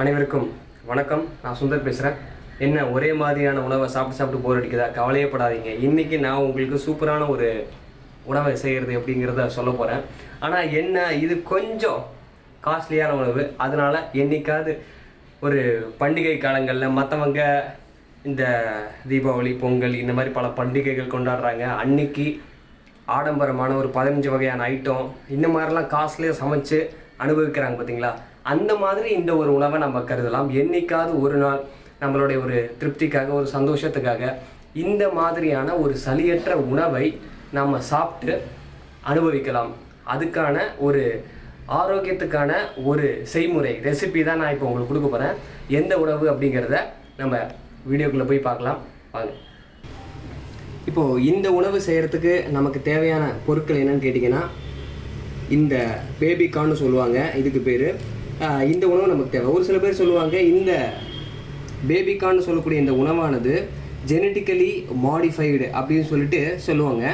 அனைவருக்கும் வணக்கம். நான் சுந்தர் பேசுகிறேன். என்ன ஒரே மாதிரியான உணவை சாப்பிட்டு போர் அடிக்குதா? கவலையப்படாதீங்க. இன்றைக்கி நான் உங்களுக்கு சூப்பரான ஒரு உணவை செய்கிறது எப்படிங்கிறத சொல்ல போகிறேன். ஆனால் என்ன, இது கொஞ்சம் காஸ்ட்லியான உணவு. அதனால் என்றைக்காவது ஒரு பண்டிகை காலங்களில் மற்றவங்க இந்த தீபாவளி, பொங்கல் இந்த மாதிரி பல பண்டிகைகள் கொண்டாடுறாங்க. அன்னைக்கு ஆடம்பரமான ஒரு 15 வகையான ஐட்டம் இந்த மாதிரிலாம் காஸ்ட்லியாக சமைச்சு அனுபவிக்கிறாங்க பார்த்தீங்களா? அந்த மாதிரி இந்த ஒரு உணவை நம்ம கருதலாம். என்னைக்காவது ஒரு நாள் நம்மளுடைய ஒரு திருப்திக்காக, ஒரு சந்தோஷத்துக்காக இந்த மாதிரியான ஒரு சலியற்ற உணவை நம்ம சாப்பிட்டு அனுபவிக்கலாம். அதுக்கான ஒரு ஆரோக்கியத்துக்கான ஒரு செய்முறை ரெசிபி தான் நான் இப்போ உங்களுக்கு கொடுக்க போகிறேன். எந்த உணவு அப்படிங்கிறத நம்ம வீடியோக்குள்ளே போய் பார்க்கலாம் வாங்க. இப்போது இந்த உணவு செய்கிறதுக்கு நமக்கு தேவையான பொருட்கள் என்னன்னு கேட்டிங்கன்னா, இந்த பேபிகார்ன்னு சொல்லுவாங்க இதுக்கு பேர். இந்த உணவு நமக்கு தேவை. ஒரு சில பேர் சொல்லுவாங்க இந்த பேபிகார்ன்னு சொல்லக்கூடிய இந்த உணவானது ஜெனட்டிக்கலி மாடிஃபைடு அப்படின்னு சொல்லுவாங்க.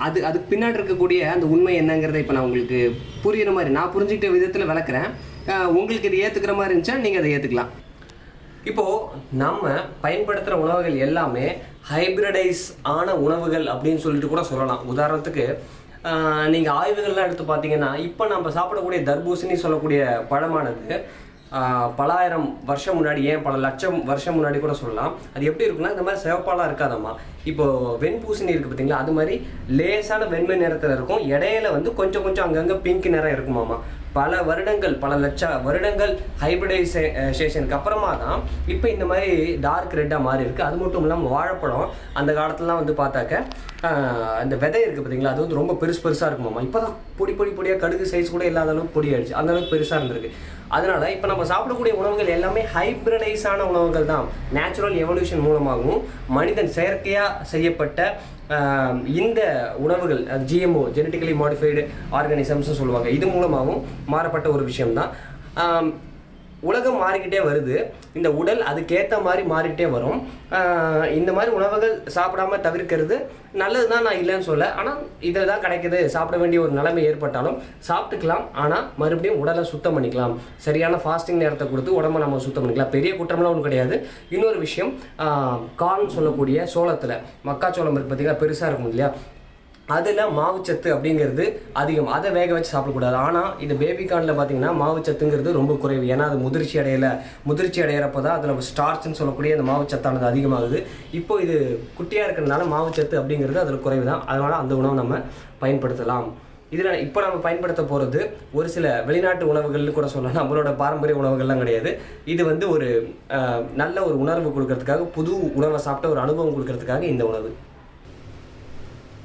அதுக்கு பின்னாடி இருக்கக்கூடிய அந்த உண்மை என்னங்கிறத இப்போ நான் உங்களுக்கு புரிகிற மாதிரி, நான் புரிஞ்சுக்கிட்ட விதத்தில் விளக்குறேன். உங்களுக்கு இது ஏற்றுக்கிற மாதிரி இருந்துச்சா நீங்கள் அதை ஏற்றுக்கலாம். இப்போது நம்ம பயன்படுத்துகிற உணவுகள் எல்லாமே ஹைப்ரிடைஸ் ஆன உணவுகள் அப்படின்னு சொல்லிட்டு கூட சொல்லலாம். உதாரணத்துக்கு நீங்கள் ஆய்வுகள்லாம் எடுத்து பார்த்தீங்கன்னா, இப்போ நம்ம சாப்பிடக்கூடிய தர்பூசணி சொல்லக்கூடிய பழமானது பலாயிரம் வருஷம் முன்னாடி, ஏன் பல லட்சம் வருஷம் முன்னாடி கூட சொல்லலாம். அது எப்படி இருக்குன்னா, இந்த மாதிரி சிவப்பாலாம் இருக்காதம்மா. இப்போது வெண்பூசணி இருக்குது பார்த்தீங்களா, அது மாதிரி லேசான வெண்மை நிறத்தில் இருக்கும். இடையில வந்து கொஞ்சம் கொஞ்சம் அங்கங்கே பிங்க் நிறம் இருக்குமாம்மா. பல வருடங்கள், பல லட்ச வருடங்கள் ஹைப்ரிடைசேஷனுக்கு அப்புறமா தான் இப்போ இந்த மாதிரி டார்க் ரெட்டாக மாறி இருக்குது. அது மட்டும் இல்லாமல் வாழைப்பழம் அந்த காலத்துலலாம் வந்து பார்த்தாக்க அந்த விதை இருக்குது பார்த்தீங்களா, அது வந்து ரொம்ப பெருசாக இருக்குமாம்மா. இப்போ தான் பொடியாக கடுகு சைஸ் கூட இல்லாத அளவுக்கு பொடி ஆயிடுச்சு. அந்த அளவுக்கு பெருசாக இருந்திருக்கு. அதனால் இப்போ நம்ம சாப்பிடக்கூடிய உணவுகள் எல்லாமே ஹைப்ரிடைஸான உணவுகள் தான். நேச்சுரல் எவல்யூஷன் மூலமாகவும் மனிதன் செயற்கையாக செய்யப்பட்ட இந்த உணவுகள், ஜிஎம்ஓ ஜெனட்டிக்கலி மாடிஃபைடு ஆர்கானிசம்ஸ்னு சொல்லுவாங்க, இது மூலமாகவும் மாறப்பட்ட ஒரு விஷயம்தான். உலகம் மாறிக்கிட்டே வருது. இந்த உடல் அதுக்கேற்ற மாதிரி மாறிக்கிட்டே வரும். இந்த மாதிரி உணவுகள் சாப்பிடாம தவிர்க்கிறது நல்லது தான், நான் இல்லைன்னு சொல்ல. ஆனால் இதில் தான் கிடைக்குது, சாப்பிட வேண்டிய ஒரு நிலைமை ஏற்பட்டாலும் சாப்பிட்டுக்கலாம். ஆனால் மறுபடியும் உடலை சுத்தம் பண்ணிக்கலாம். சரியான ஃபாஸ்டிங் நேரத்தை கொடுத்து உடம்பை நம்ம சுத்தம் பண்ணிக்கலாம். பெரிய குற்றம்லாம் ஒன்றும் கிடையாது. இன்னொரு விஷயம், கார்ன் சொல்லக்கூடிய சோளத்தில், மக்காச்சோளம் இருக்குது பார்த்தீங்களா, பெருசாக இருக்கும் இல்லையா, அதில் மாவுச்சத்து அப்படிங்கிறது அதிகம். அதை வேக வச்சு சாப்பிடக்கூடாது. ஆனால் இந்த பேபிகார்னில் பார்த்தீங்கன்னா மாவுச்சத்துங்கிறது ரொம்ப குறைவு. ஏன்னா அது முதிர்ச்சி அடையிறப்போ தான் அதில் ஸ்டார்ச்னு சொல்லக்கூடிய அந்த மாவுச்சத்தானது அதிகமாகுது. இப்போது இது குட்டியாக இருக்கிறதுனால மாவுச்சத்து அப்படிங்கிறது அதில் குறைவு தான். அதனால் அந்த உணவை நம்ம பயன்படுத்தலாம். இதில் இப்போ நம்ம பயன்படுத்த போகிறது ஒரு சில வெளிநாட்டு உணவுகள்னு கூட சொல்லலாம். நம்மளோட பாரம்பரிய உணவுகள்லாம் கிடையாது. இது வந்து ஒரு நல்ல ஒரு உணர்வு கொடுக்கறதுக்காக, புது உணவை சாப்பிட்ட ஒரு அனுபவம் கொடுக்கறதுக்காக இந்த உணவு.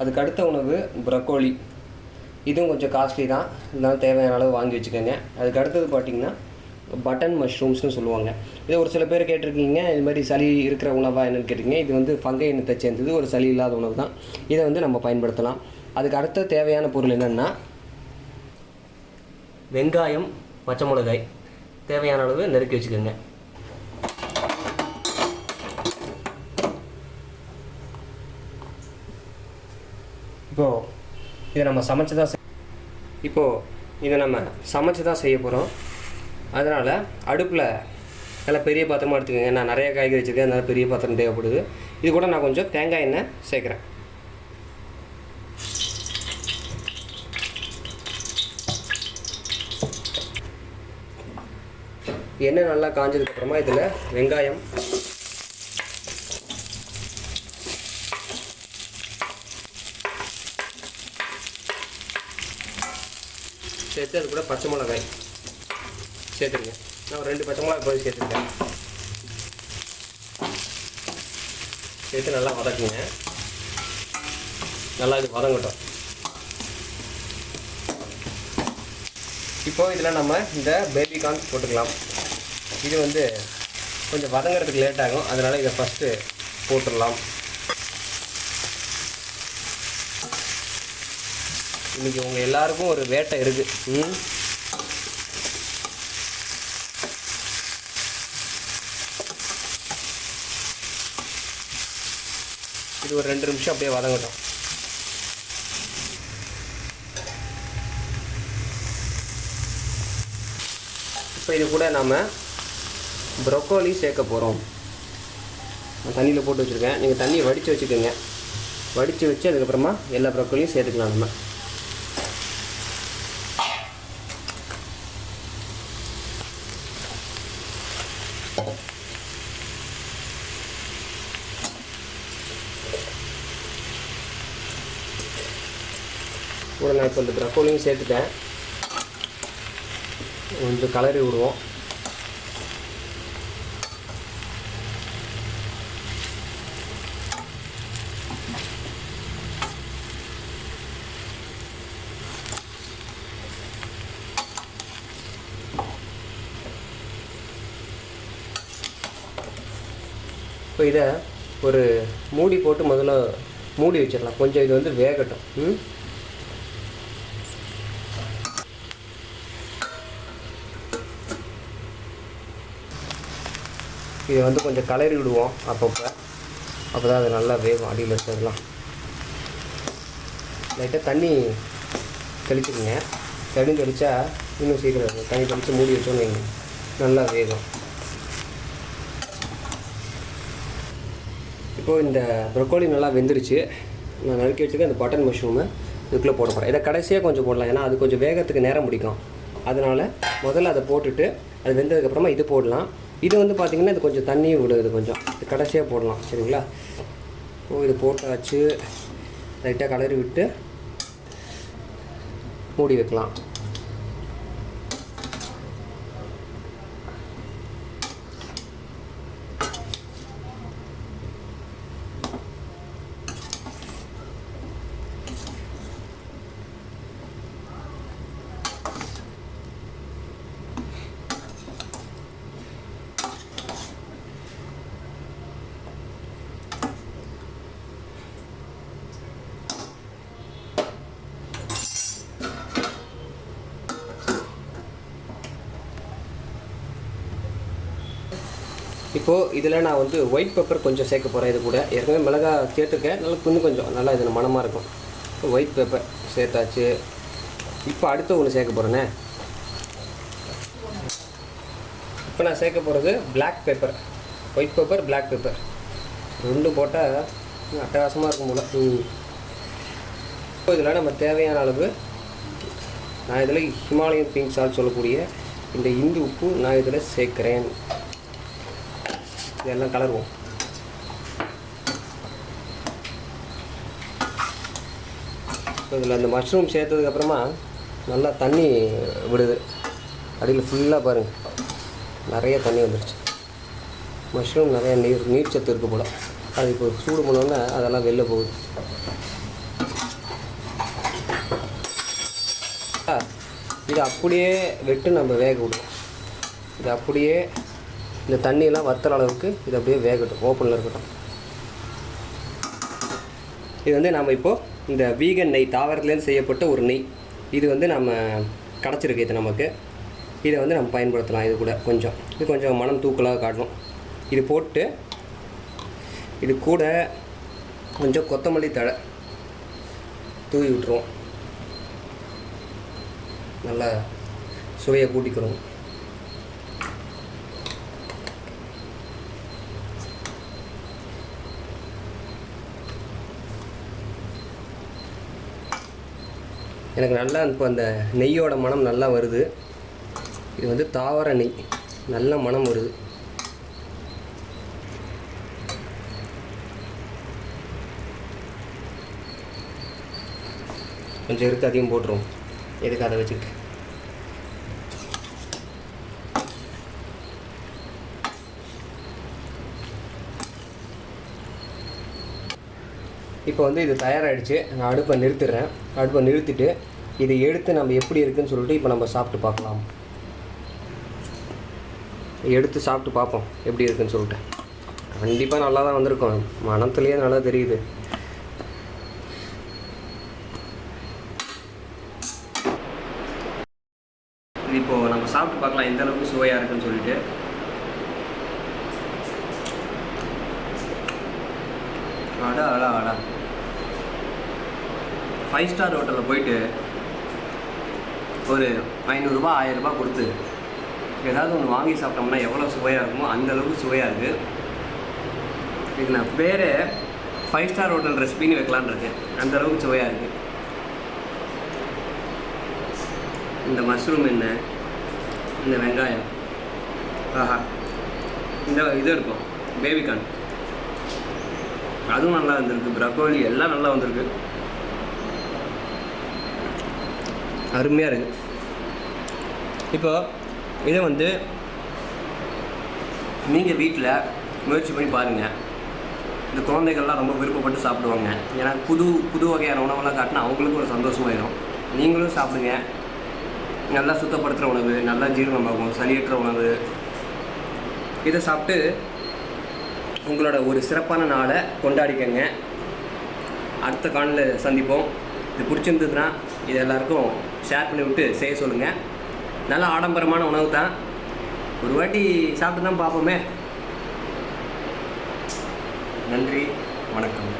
அதுக்கு அடுத்த உணவு ப்ரக்கோலி. இதுவும் கொஞ்சம் காஸ்ட்லி தான், இருந்தாலும் தேவையான அளவு வாங்கி வச்சுக்கோங்க. அதுக்கு அடுத்தது பார்த்திங்கன்னா பட்டன் மஷ்ரூம்ஸ்னு சொல்லுவாங்க. இதை ஒரு சில பேர் கேட்டிருக்கீங்க, இது மாதிரி சளி இருக்கிற உணவாக என்னென்னு கேட்டிருக்கீங்க. இது வந்து ஃபங்கை இனத்தை சேர்ந்தது, ஒரு சளி இல்லாத உணவு தான். இதை வந்து நம்ம பயன்படுத்தலாம். அதுக்கு அடுத்த தேவையான பொருள் என்னென்னா வெங்காயம், பச்சை மிளகாய் தேவையான அளவு நறுக்கி வச்சுக்கோங்க. இப்போது இதை நம்ம சமைச்சு தான் செய்ய போகிறோம். அதனால் அடுப்பில் நல்லா பெரிய பாத்திரமாக எடுத்துக்கோங்க. நான் நிறைய காய்கறி வச்சுருக்கேன், அதனால் பெரிய பாத்திரம் தேவைப்படுது. இது கூட நான் கொஞ்சம் தேங்காய் எண்ணெய் சேர்க்குறேன். எண்ணெய் நல்லா காஞ்சதுக்கப்புறமா இதில் வெங்காயம், சேர்த்து அது கூட பச்சை மிளகாய் சேர்த்துருங்க. நான் ஒரு 2 பச்சை மிளகாய் போய் சேர்த்துருக்கேன். சேர்த்து நல்லா வதக்குங்க. நல்லா இது வதங்கட்டும். இப்போது இதில் நம்ம இந்த பேபிகார்ன் போட்டுக்கலாம். இது வந்து கொஞ்சம் வதங்கிறதுக்கு லேட் ஆகும், அதனால் இதை ஃபஸ்ட்டு போட்டுடலாம். இன்றைக்கி உங்கள் எல்லாருக்கும் ஒரு வேட்டை இருக்குது. இது ஒரு 2 நிமிஷம் அப்படியே வதங்கட்டும். இப்போ இது கூட நாம் ப்ரொக்கோலி சேர்க்க போகிறோம். நான் தண்ணியில் போட்டு வச்சுருக்கேன். நீங்கள் தண்ணியை வடித்து வச்சுக்கோங்க. வடித்து வச்சு அதுக்கப்புறமா எல்லா ப்ரொக்கோலியும் சேர்த்துக்கலாம். நம்ம கூட நான் இப்போ இந்த ப்ரொக்கோலியும் சேர்த்துட்டேன். கொஞ்சம் கலரி விடுவோம். இப்போ இதை ஒரு மூடி போட்டு முதல்ல மூடி வச்சிடலாம். கொஞ்சம் இது வந்து வேகட்டும். இதை வந்து கொஞ்சம் கலரி விடுவோம் அப்பப்போ. அப்போ தான் அது நல்லா வேகும். அடியில் இருக்கிறதுலாம் லைட்டாக தண்ணி தெளிச்சுக்குங்க. தண்ணி தெளித்தா இன்னும் சீக்கிரம் தண்ணி தெளித்து மூடி வச்சோன்னு நல்லா வேகும். இப்போது இந்த ப்ரொக்கோலி நல்லா வெந்துருச்சு. நான் நறுக்கி வச்சுக்க இந்த பட்டன் மஷ்ரூமை இதுக்குள்ளே போட போகிறேன். இதை கடைசியாக கொஞ்சம் போடலாம், ஏன்னா அது கொஞ்சம் வேகத்துக்கு நேரம் பிடிக்கும். அதனால் முதல்ல அதை போட்டுட்டு அது வெந்ததுக்கப்புறமா இது போடலாம். இது வந்து பார்த்திங்கன்னா இது கொஞ்சம் தண்ணி விடுது, கொஞ்சம் இது கடைசியாக போடலாம். சரிங்களா? இப்போது இது போட்டாச்சு. லைட்டாக கலரி விட்டு மூடி வைக்கலாம். இப்போது இதில் நான் வந்து ஒயிட் பெப்பர் கொஞ்சம் சேர்க்க போகிறேன். இது கூட ஏற்கனவே மிளகாய் சேர்த்துருக்கேன். நல்லா கொஞ்சம் நல்லா இது மணமாக இருக்கும். ஒயிட் பெப்பர் சேர்த்தாச்சு. இப்போ அடுத்து ஒன்று சேர்க்க போகிறேனே. இப்போ நான் சேர்க்க போகிறது black pepper. White pepper, black pepper ரெண்டும் போட்டால் அட்டகாசமாக இருக்கும் போல். இப்போ இதில் நம்ம தேவையான அளவு நான் இதில் ஹிமாலயன் பிங்க் சால்ட் சொல்லக்கூடிய இந்த இந்து உப்பு நான் இதில் சேர்க்குறேன். இதெல்லாம் கலருவோம். இதில் அந்த மஷ்ரூம் சேர்த்ததுக்கப்புறமா நல்லா தண்ணி விடுது. அடியில் ஃபுல்லாக பாருங்கள், நிறைய தண்ணி வந்துடுச்சு. மஷ்ரூம் நிறைய நீர் சத்து இருக்குது போல். அது இப்போ சூடு பண்ணோன்னே அதெல்லாம் வெளில போகுது. இது அப்படியே விட்டு நம்ம வேக விடுவோம். இது அப்படியே இந்த தண்ணியெல்லாம் வத்துற அளவுக்கு இது அப்படியே வேகட்டும், ஓப்பனில் இருக்கட்டும். இது வந்து நம்ம இப்போது இந்த வீகன் நெய், தாவரத்துலேருந்து செய்யப்பட்ட ஒரு நெய், இது வந்து நம்ம கிடச்சிருக்கு. இது நமக்கு இதை வந்து நம்ம பயன்படுத்தலாம். இது கூட இது கொஞ்சம் மனம் தூக்கலாக காட்டணும். இது போட்டு இது கூட கொஞ்சம் கொத்தமல்லி தழை தூவி விட்டுருவோம். நல்லா சுவையை கூட்டிக்கிறோம். எனக்கு நல்லா இப்போ அந்த நெய்யோட மனம் நல்லா வருது. இது வந்து தாவர நெய், நல்ல மனம் வருது. கொஞ்சம் எடுத்து அதிகம் போட்டுருவோம். எதுக்கு அதை வச்சுக்கிட்டு. இப்போ வந்து இது தயாராகிடுச்சு. நான் அடுப்பை நிறுத்திடுறேன். அடுப்பை நிறுத்திட்டு இதை எடுத்து நம்ம எப்படி இருக்குதுன்னு சொல்லிட்டு இப்போ நம்ம சாப்பிட்டு பார்க்கலாம். எடுத்து சாப்பிட்டு பார்ப்போம் எப்படி இருக்குதுன்னு சொல்லிட்டு. கண்டிப்பாக நல்லா தான் வந்திருக்கும், மனத்துலேயே நல்லா தெரியுது. இப்போது நம்ம சாப்பிட்டு பார்க்கலாம் எந்த அளவுக்கு சுவையாக இருக்குன்னு சொல்லிட்டு. அடா அடா அடா 5 ஸ்டார் ஹோட்டலில் போயிட்டு ஒரு 500 ரூபா 1000 ரூபா கொடுத்து ஏதாவது ஒன்று வாங்கி சாப்பிட்டோம்னா எவ்வளோ சுவையாக இருக்குமோ அந்தளவுக்கு சுவையாக இருக்குது. இதுக்கு நான் பேர் 5 ஸ்டார் ஹோட்டல் ரெசிபின்னு வைக்கலான்னு இருக்கேன், அந்தளவுக்கு சுவையாக இருக்குது. இந்த மஷ்ரூம் என்ன, இந்த வெங்காயம், ஆஹா, இந்த இது இருக்கும் பேபிகார்ன், அதுவும் நல்லா வந்திருக்கு. ப்ரக்கோலி எல்லாம் நல்லா வந்திருக்கு, அருமையாக இருக்குது. இப்போ இதை வந்து நீங்கள் வீட்டில் முயற்சி பண்ணி பாருங்கள். இந்த குழந்தைகள்லாம் ரொம்ப விருப்பப்பட்டு சாப்பிடுவாங்க. ஏன்னா புது வகையான உணவெல்லாம் காட்டினா அவங்களுக்கும் ஒரு சந்தோஷமாயிடும். நீங்களும் சாப்பிடுங்க. நல்லா சுத்தப்படுத்துகிற உணவு, நல்லா ஜீரணமாகும், சளியற்ற உணவு. இதை சாப்பிட்டு உங்களோட ஒரு சிறப்பான நாளை கொண்டாடிக்கங்க. அடுத்த காணொளியில் சந்திப்போம். இது பிடிச்சிருந்ததுன்னா இது எல்லாருக்கும் ஷேர் பண்ணி விட்டு செய்ய சொல்லுங்கள். நல்ல ஆடம்பரமான உணவு தான், ஒரு வாட்டி சாப்பிட்டு தான் பார்ப்போமே. நன்றி, வணக்கம்.